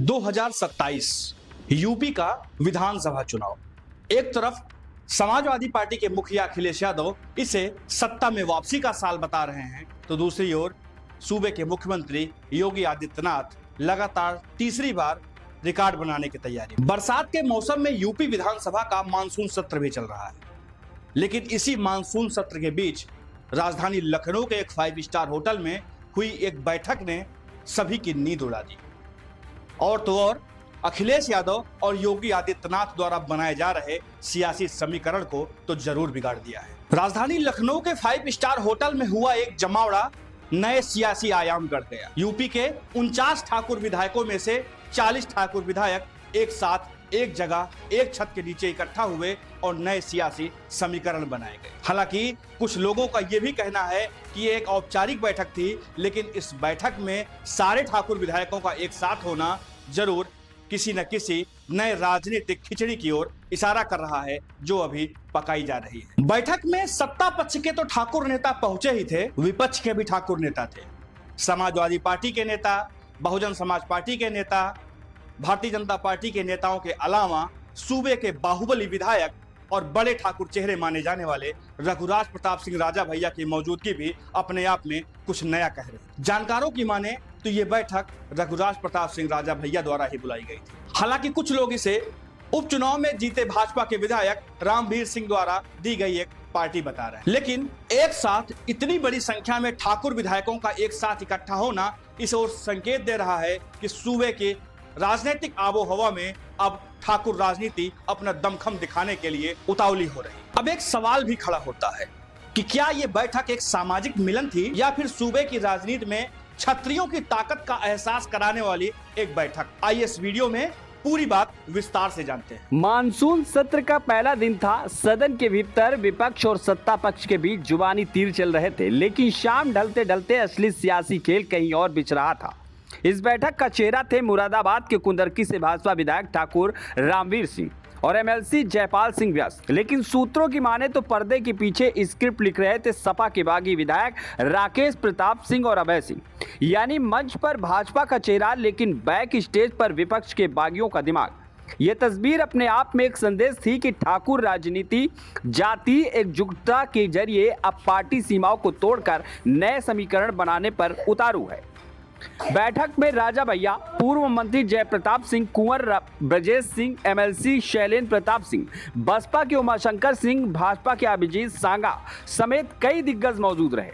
2027 UP का विधानसभा चुनाव। एक तरफ समाजवादी पार्टी के मुखिया अखिलेश यादव इसे सत्ता में वापसी का साल बता रहे हैं, तो दूसरी ओर सूबे के मुख्यमंत्री योगी आदित्यनाथ लगातार तीसरी बार रिकॉर्ड बनाने की तैयारी। बरसात के मौसम में यूपी विधानसभा का मानसून सत्र भी चल रहा है, लेकिन इसी मानसून सत्र के बीच राजधानी लखनऊ के एक 5 स्टार होटल में हुई एक बैठक ने सभी की नींद उड़ा दी। और तो और अखिलेश यादव और योगी आदित्यनाथ द्वारा बनाए जा रहे सियासी समीकरण को तो जरूर बिगाड़ दिया है। राजधानी लखनऊ के 5 स्टार होटल में हुआ एक जमावड़ा नए सियासी आयाम गढ़ गया। यूपी के 49 ठाकुर विधायकों में से 40 ठाकुर विधायक एक साथ एक जगह एक छत के नीचे इकट्ठा हुए और नए सियासी समीकरण बनाए गए। हालांकि कुछ लोगों का यह भी कहना है कि ये एक औपचारिक बैठक थी, लेकिन इस बैठक में सारे ठाकुर विधायकों का एक साथ होना जरूर किसी न किसी नए राजनीतिक खिचड़ी की ओर इशारा कर रहा है, जो अभी पकाई जा रही है। बैठक में सत्ता पक्ष के तो ठाकुर नेता पहुंचे ही थे, विपक्ष के भी ठाकुर नेता थे। समाजवादी पार्टी के नेता, बहुजन समाज पार्टी के नेता, भारतीय जनता पार्टी के नेताओं के अलावा सूबे के बाहुबली विधायक और बड़े ठाकुर चेहरे माने जाने वाले रघुराज प्रताप सिंह राजा भैया की मौजूदगी भी अपने आप में कुछ नया कह रही। जानकारों की माने तो ये बैठक रघुराज प्रताप सिंह राजा भैया द्वारा ही बुलाई गई थी। हालांकि कुछ लोग इसे उपचुनाव में जीते भाजपा के विधायक रामवीर सिंह द्वारा दी गई एक पार्टी बता रहे हैं, लेकिन एक साथ इतनी बड़ी संख्या में ठाकुर विधायकों का एक साथ इकट्ठा होना इस ओर संकेत दे रहा है कि सूबे के राजनीतिक आबो हवा में अब ठाकुर राजनीति अपना दमखम दिखाने के लिए उतावली हो रही। अब एक सवाल भी खड़ा होता है कि क्या यह बैठक एक सामाजिक मिलन थी या फिर सूबे की राजनीति में क्षत्रियों की ताकत का एहसास कराने वाली एक बैठक। आइए इस वीडियो में पूरी बात विस्तार से जानते हैं। मानसून सत्र का पहला दिन था। सदन के भीतर विपक्ष और सत्ता पक्ष के बीच जुबानी तीर चल रहे थे, लेकिन शाम ढलते ढलते असली सियासी खेल कहीं और बिछ रहा था। इस बैठक का चेहरा थे मुरादाबाद के कुंदरकी से भाजपा विधायक ठाकुर रामवीर सिंह और एमएलसी जयपाल सिंह व्यास। लेकिन सूत्रों की माने तो पर्दे के पीछे स्क्रिप्ट लिख रहे थे सपा के बागी विधायक राकेश प्रताप सिंह और अभय सिंह। यानी मंच पर भाजपा का चेहरा, लेकिन बैक स्टेज पर विपक्ष के बागियों का दिमाग। यह तस्वीर अपने आप में एक संदेश थी कि ठाकुर राजनीति जाति एकजुटता के जरिए अब पार्टी सीमाओं को तोड़कर नए समीकरण बनाने पर उतारू है। बैठक में राजा भैया, पूर्व मंत्री जयप्रताप सिंह, कुंवर ब्रजेश सिंह, एमएलसी शैलेंद्र प्रताप सिंह, बसपा के उमाशंकर सिंह, भाजपा के अभिजीत सांगा समेत कई दिग्गज मौजूद रहे।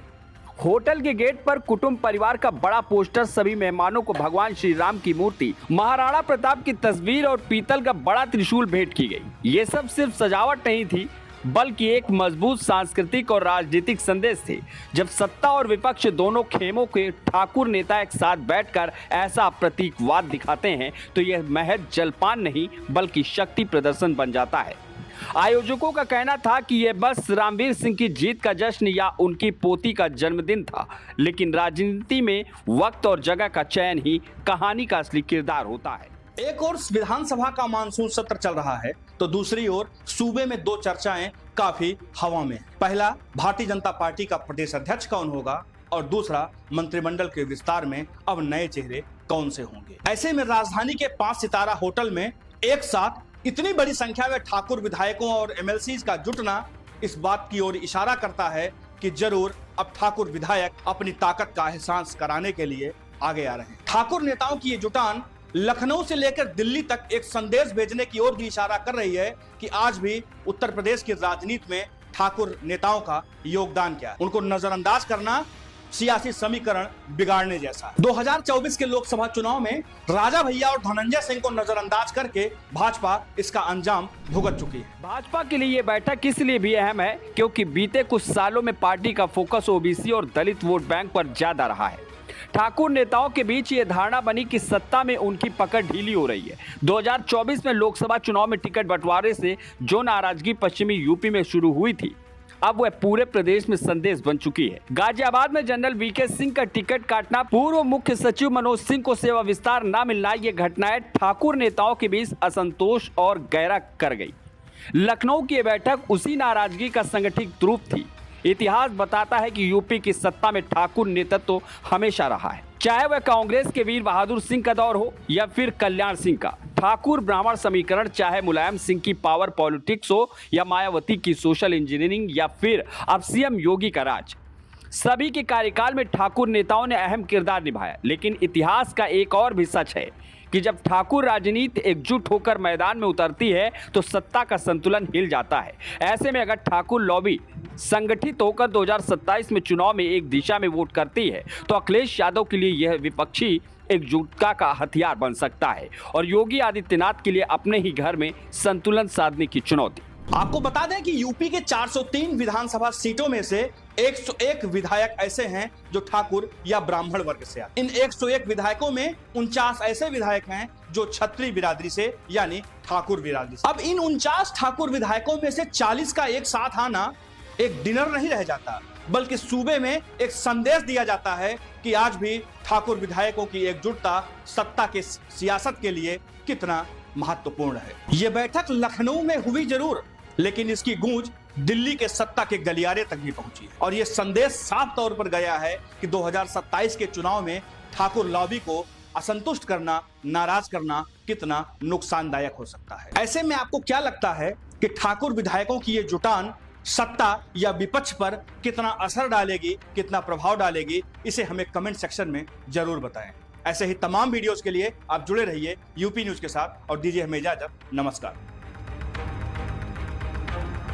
होटल के गेट पर कुटुंब परिवार का बड़ा पोस्टर, सभी मेहमानों को भगवान श्री राम की मूर्ति, महाराणा प्रताप की तस्वीर और पीतल का बड़ा त्रिशूल भेंट की गई। ये सब सिर्फ सजावट नहीं थी, बल्कि एक मजबूत सांस्कृतिक और राजनीतिक संदेश थे। जब सत्ता और विपक्ष दोनों खेमों के ठाकुर नेता एक साथ बैठकर ऐसा प्रतीकवाद दिखाते हैं, तो यह महज जलपान नहीं बल्कि शक्ति प्रदर्शन बन जाता है। आयोजकों का कहना था कि यह बस रामवीर सिंह की जीत का जश्न या उनकी पोती का जन्मदिन था, लेकिन राजनीति में वक्त और जगह का चयन ही कहानी का असली किरदार होता है। एक ओर विधानसभा का मानसून सत्र चल रहा है, तो दूसरी ओर सूबे में दो चर्चाएं काफी हवा में। पहला, भारतीय जनता पार्टी का प्रदेश अध्यक्ष कौन होगा, और दूसरा, मंत्रिमंडल के विस्तार में अब नए चेहरे कौन से होंगे। ऐसे में राजधानी के 5 सितारा होटल में एक साथ इतनी बड़ी संख्या में ठाकुर विधायकों और एमएलसी का जुटना इस बात की ओर इशारा करता है कि जरूर अब ठाकुर विधायक अपनी ताकत का एहसास कराने के लिए आगे आ रहे हैं। ठाकुर नेताओं की ये जुटान लखनऊ से लेकर दिल्ली तक एक संदेश भेजने की ओर भी इशारा कर रही है कि आज भी उत्तर प्रदेश की राजनीति में ठाकुर नेताओं का योगदान क्या है। उनको नजरअंदाज करना सियासी समीकरण बिगाड़ने जैसा। 2024 के लोकसभा चुनाव में राजा भैया और धनंजय सिंह को नजरअंदाज करके भाजपा इसका अंजाम भुगत चुकी है। भाजपा के लिए यह बैठक इसलिए भी अहम है क्योंकि बीते कुछ सालों में पार्टी का फोकस ओबीसी और दलित वोट बैंक पर ज्यादा रहा है। ठाकुर नेताओं के बीच ये धारणा बनी कि सत्ता में उनकी पकड़ ढीली हो रही है। 2024 में लोकसभा चुनाव में टिकट बंटवारे से जो नाराजगी पश्चिमी यूपी में शुरू हुई थी, अब वह पूरे प्रदेश में संदेश बन चुकी है। गाजियाबाद में जनरल वीके सिंह का टिकट काटना, पूर्व मुख्य सचिव मनोज सिंह को सेवा विस्तार न मिलना, ये घटनाएं ठाकुर नेताओं के बीच असंतोष और गहरा कर गई। लखनऊ की बैठक उसी नाराजगी का संगठित रूप थी। इतिहास बताता है कि यूपी की सत्ता में ठाकुर नेतृत्व हमेशा रहा है। चाहे वह कांग्रेस के वीर बहादुर सिंह का दौर हो या फिर कल्याण सिंह का, ठाकुर ब्राह्मण समीकरण, चाहे मुलायम सिंह की पावर पॉलिटिक्स हो या मायावती की सोशल इंजीनियरिंग या फिर अब सीएम योगी का राज, सभी के कार्यकाल में ठाकुर नेताओं ने अहम किरदार निभाया। लेकिन इतिहास का एक और भी सच है कि जब ठाकुर राजनीति एकजुट होकर मैदान में उतरती है तो सत्ता का संतुलन हिल जाता है। ऐसे में अगर ठाकुर लॉबी संगठित होकर 2027 में चुनाव में एक दिशा में वोट करती है तो अखिलेश यादव के लिए यह विपक्षी एकजुटता का हथियार बन सकता है और योगी आदित्यनाथ के लिए अपने ही घर में संतुलन साधने की चुनौती। आपको बता दें कि यूपी के 403 विधानसभा सीटों में से 101 विधायक ऐसे हैं जो ठाकुर या ब्राह्मण वर्ग से आते हैं। इन 101 विधायकों में 49 ऐसे विधायक हैं जो क्षत्रिय बिरादरी से यानी ठाकुर बिरादरी से। अब इन 49 ठाकुर विधायकों में से 40 का एक साथ आना एक डिनर नहीं रह जाता, बल्कि सूबे में एक संदेश दिया जाता है कि आज भी ठाकुर विधायकों की एकजुटता सत्ता के सियासत के लिए कितना महत्वपूर्ण है। यह बैठक लखनऊ में हुई जरूर, लेकिन इसकी गूंज दिल्ली के सत्ता के गलियारे तक भी पहुंची है और यह संदेश साफ तौर पर गया है कि 2027 के चुनाव में ठाकुर लॉबी को असंतुष्ट करना, नाराज करना कितना नुकसानदायक हो सकता है। ऐसे में आपको क्या लगता है कि ठाकुर विधायकों की ये जुटान सत्ता या विपक्ष पर कितना असर डालेगी, कितना प्रभाव डालेगी, इसे हमें कमेंट सेक्शन में जरूर बताएं। ऐसे ही तमाम वीडियोस के लिए आप जुड़े रहिए यूपी न्यूज के साथ और दीजिए हमें इजाजत। नमस्कार।